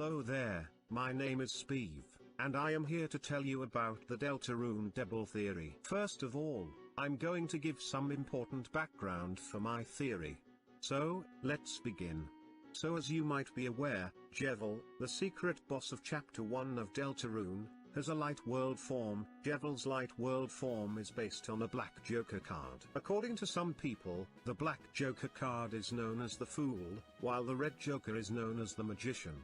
Hello there, my name is Speeve, and I am here to tell you about the Deltarune Debble theory. First of all, I'm going to give some important background for my theory. So, let's begin. So as you might be aware, Jevil, the secret boss of Chapter 1 of Deltarune, has a light world form. Jevil's light world form is based on a black joker card. According to some people, the black joker card is known as the Fool, while the red joker is known as the Magician.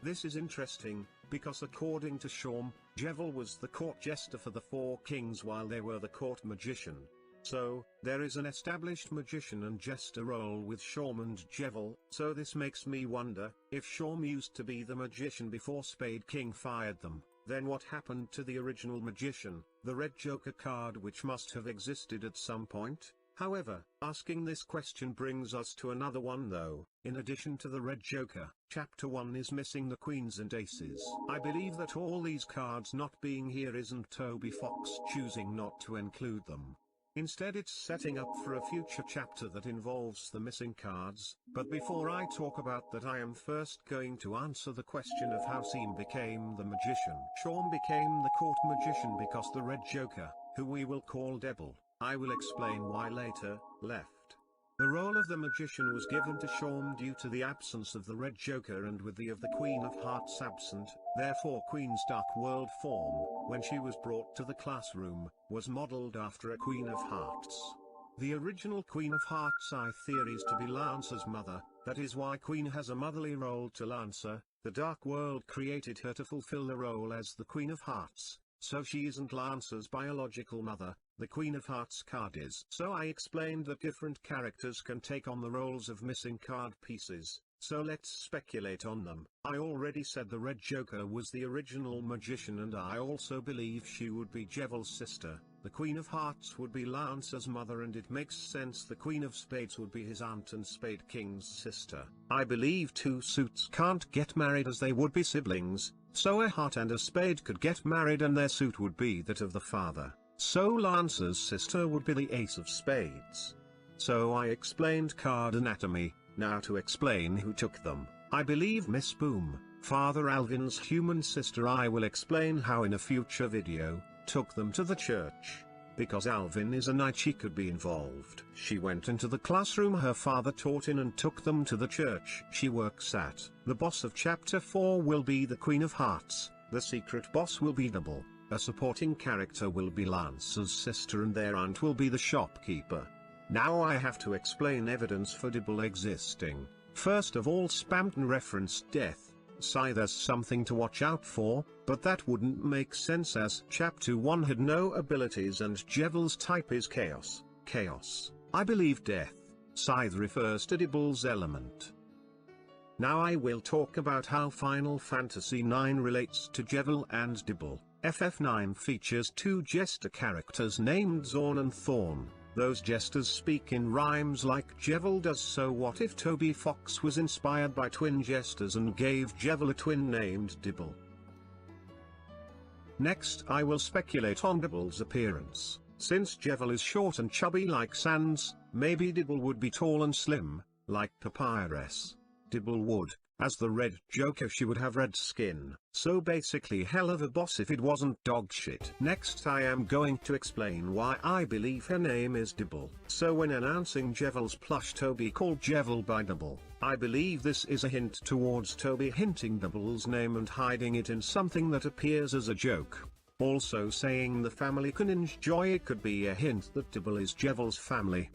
This is interesting, because according to Shawm, Jevil was the court jester for the four kings while they were the court magician. So, there is an established magician and jester role with Shawm and Jevil, so this makes me wonder, if Shawm used to be the magician before Spade King fired them, then what happened to the original magician, the red joker card, which must have existed at some point? However, asking this question brings us to another one though. In addition to the red joker, Chapter 1 is missing the queens and aces. I believe that all these cards not being here isn't Toby Fox choosing not to include them. Instead it's setting up for a future chapter that involves the missing cards. But before I talk about that, I am first going to answer the question of how Shawm became the magician. Shawm became the court magician because the red joker, who we will call Debble, I will explain why later, left. The role of the magician was given to Shawm due to the absence of the red joker, and with the of the Queen of Hearts absent, therefore Queen's dark world form, when she was brought to the classroom, was modeled after a Queen of Hearts. The original Queen of Hearts I theories to be Lancer's mother, that is why Queen has a motherly role to Lancer. The dark world created her to fulfill the role as the Queen of Hearts, so she isn't Lancer's biological mother. The Queen of Hearts card is. So I explained that different characters can take on the roles of missing card pieces, so let's speculate on them. I already said the red joker was the original magician, and I also believe she would be Jevil's sister. The Queen of Hearts would be Lancer's mother, and it makes sense the Queen of Spades would be his aunt and Spade King's sister. I believe two suits can't get married as they would be siblings, so a heart and a spade could get married and their suit would be that of the father. So Lancer's sister would be the ace of spades. So I explained card anatomy. Now to explain who took them. I believe Miss Boom, Father Alvin's human sister. I will explain how in a future video, took them to the church. Because Alvin is a knight, she could be involved. She went into the classroom her father taught in and took them to the church she works at. The boss of Chapter 4 will be the Queen of Hearts. The secret boss will be Debble. A supporting character will be Lancer's sister, and their aunt will be the shopkeeper. Now I have to explain evidence for Debble existing. First of all, Spampton referenced death, so there's something to watch out for, but that wouldn't make sense as Chapter 1 had no abilities and Jevil's type is chaos. I believe death. Scythe refers to Debble's element. Now I will talk about how Final Fantasy IX relates to Jevil and Debble. FF9 features two jester characters named Zorn and Thorn. Those jesters speak in rhymes like Jevil does. So what if Toby Fox was inspired by twin jesters and gave Jevil a twin named Debble? Next I will speculate on Debble's appearance. Since Jevil is short and chubby like Sans, maybe Debble would be tall and slim, like Papyrus. Debble would, as the red joker, she would have red skin. So basically hell of a boss if it wasn't dog shit. Next I am going to explain why I believe her name is Debble. So when announcing Jevil's plush Toby called Jevil by Debble, I believe this is a hint towards Toby hinting Debble's name and hiding it in something that appears as a joke. Also saying the family can enjoy it could be a hint that Debble is Jevil's family.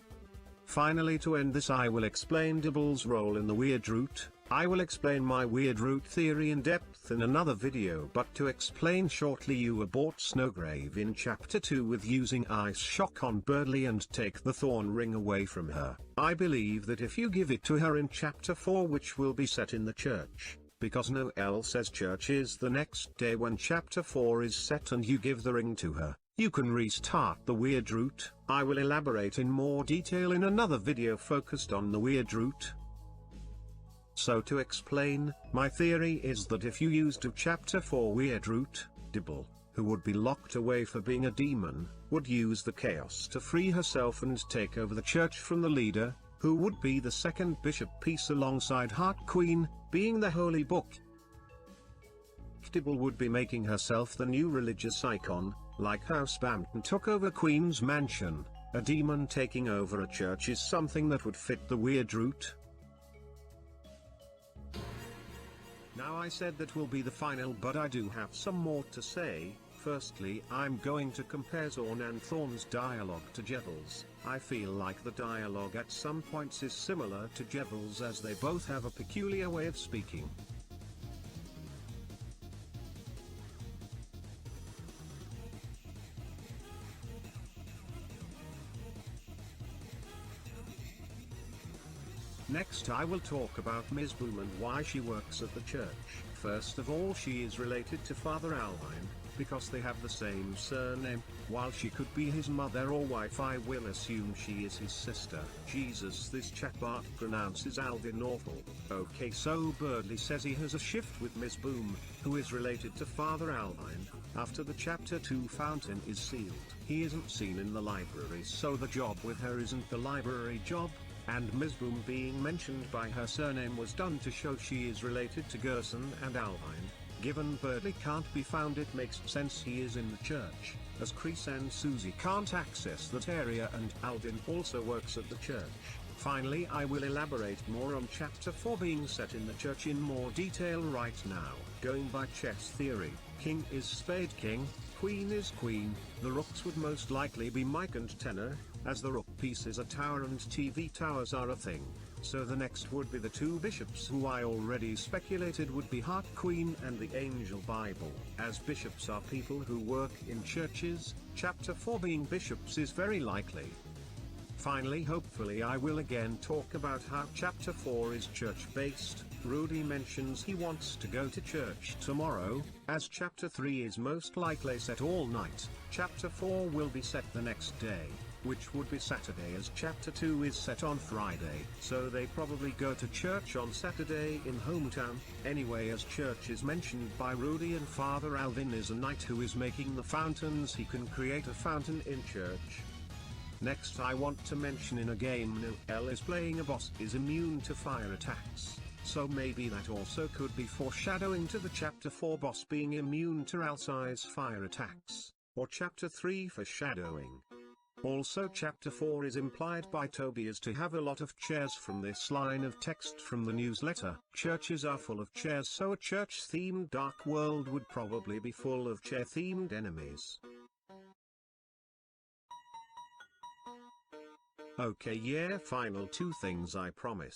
Finally, to end this, I will explain Debble's role in the Weird Route. I will explain my Weird Route theory in depth in another video, but to explain shortly, you abort Snowgrave in Chapter 2 with using Ice Shock on Birdly and take the Thorn Ring away from her. I believe that if you give it to her in Chapter 4, which will be set in the church, because Noel says church is the next day when Chapter 4 is set, and you give the ring to her, you can restart the Weird Route. I will elaborate in more detail in another video focused on the Weird Route. So to explain, my theory is that if you used a Chapter 4 Weird Route, Debble, who would be locked away for being a demon, would use the chaos to free herself and take over the church from the leader, who would be the second bishop piece alongside Heart Queen, being the Holy Book. if Debble would be making herself the new religious icon, like how Spamton took over Queen's Mansion. A demon taking over a church is something that would fit the weird route. Now I said that will be the final, but I do have some more to say. Firstly, I'm going to compare Zorn and Thorn's dialogue to Jevil's. I feel like the dialogue at some points is similar to Jevil's, as they both have a peculiar way of speaking. Next I will talk about Ms. Boom and why she works at the church. First of all, she is related to Father Alvine, because they have the same surname. While she could be his mother or wife, I will assume she is his sister. Jesus, this chatbot pronounces Alvin awful. Okay, so Birdley says he has a shift with Ms. Boom, who is related to Father Alvine. After the Chapter 2 fountain is sealed, he isn't seen in the library, so the job with her isn't the library job. And Ms. Boom being mentioned by her surname was done to show she is related to Gerson and Alvine. Given Birdley can't be found, it makes sense he is in the church, as Chris and Susie can't access that area and Alvin also works at the church. Finally, I will elaborate more on Chapter 4 being set in the church in more detail right now. Going by chess theory, King is Spade King, Queen is Queen. The rooks would most likely be Mike and Tenor, as the rook piece is a tower and TV towers are a thing. So the next would be the two bishops, who I already speculated would be Heart Queen and the Angel Bible. As bishops are people who work in churches, Chapter 4 being bishops is very likely. Finally, hopefully I will again talk about how Chapter 4 is church-based. Rudy mentions he wants to go to church tomorrow, as Chapter 3 is most likely set all night. Chapter 4 will be set the next day, which would be Saturday, as Chapter 2 is set on Friday, so they probably go to church on Saturday in hometown. Anyway, as church is mentioned by Rudy and Father Alvin is a knight who is making the fountains, he can create a fountain in church. Next I want to mention in a game Noel is playing a boss is immune to fire attacks, so maybe that also could be foreshadowing to the Chapter 4 boss being immune to Alcai's fire attacks, or Chapter 3 foreshadowing. Also Chapter 4 is implied by Toby as to have a lot of chairs from this line of text from the newsletter. Churches are full of chairs, so a church-themed dark world would probably be full of chair-themed enemies. Okay, yeah, final two things I promise.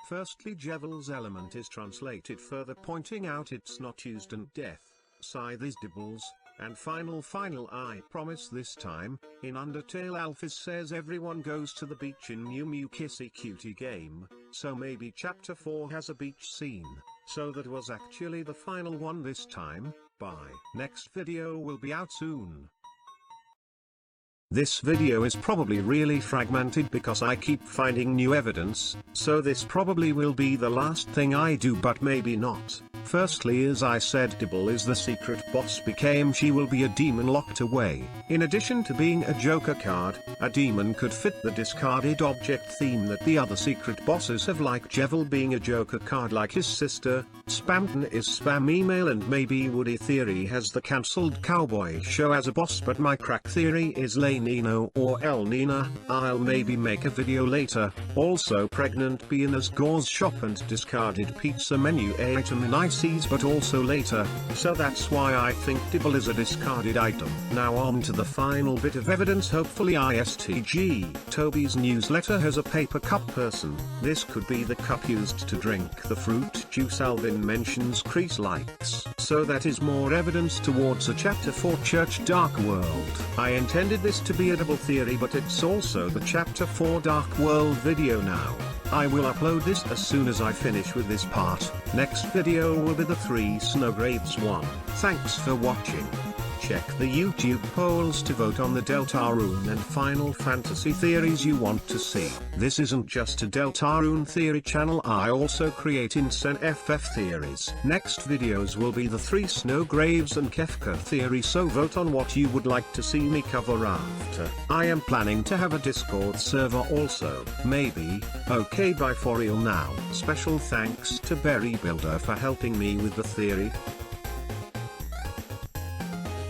Firstly, Jevil's element is translated further, pointing out it's not used in death. Scythe is Debble's. And final I promise this time, in Undertale Alphys says everyone goes to the beach in Mew Mew Kissy Cutie game, so maybe Chapter 4 has a beach scene, so that was actually the final one this time. Bye. Next video will be out soon. This video is probably really fragmented because I keep finding new evidence, so this probably will be the last thing I do, but maybe not. Firstly, as I said, Debble is the secret boss became she will be a demon locked away. In addition to being a Joker card, a demon could fit the discarded object theme that the other secret bosses have, like Jevil being a Joker card like his sister, Spamton is spam email, and maybe Woody Theory has the cancelled cowboy show as a boss, but my crack theory is Le Nino or El Nina. I'll maybe make a video later. Also pregnant being as Gore's shop and discarded pizza menu item in ICs, but also later, so that's why I think Debble is a discarded item. Now on to the final bit of evidence, hopefully ISTG. Toby's newsletter has a paper cup person. This could be the cup used to drink the fruit juice Alvin mentions Crease likes, so that is more evidence towards a Chapter 4 Church Dark World. I intended this to be a double theory, but it's also the Chapter 4 Dark World video now. I will upload this as soon as I finish with this part. Next video will be the 3 Snowgraves one. Thanks for watching. Check the YouTube polls to vote on the Deltarune and Final Fantasy theories you want to see. This isn't just a Deltarune theory channel, I also create insane FF theories. Next videos will be the 3 Snowgraves and Kefka theory, so vote on what you would like to see me cover after. I am planning to have a Discord server also, maybe. Okay, bye for real now. Special thanks to Berry Builder for helping me with the theory.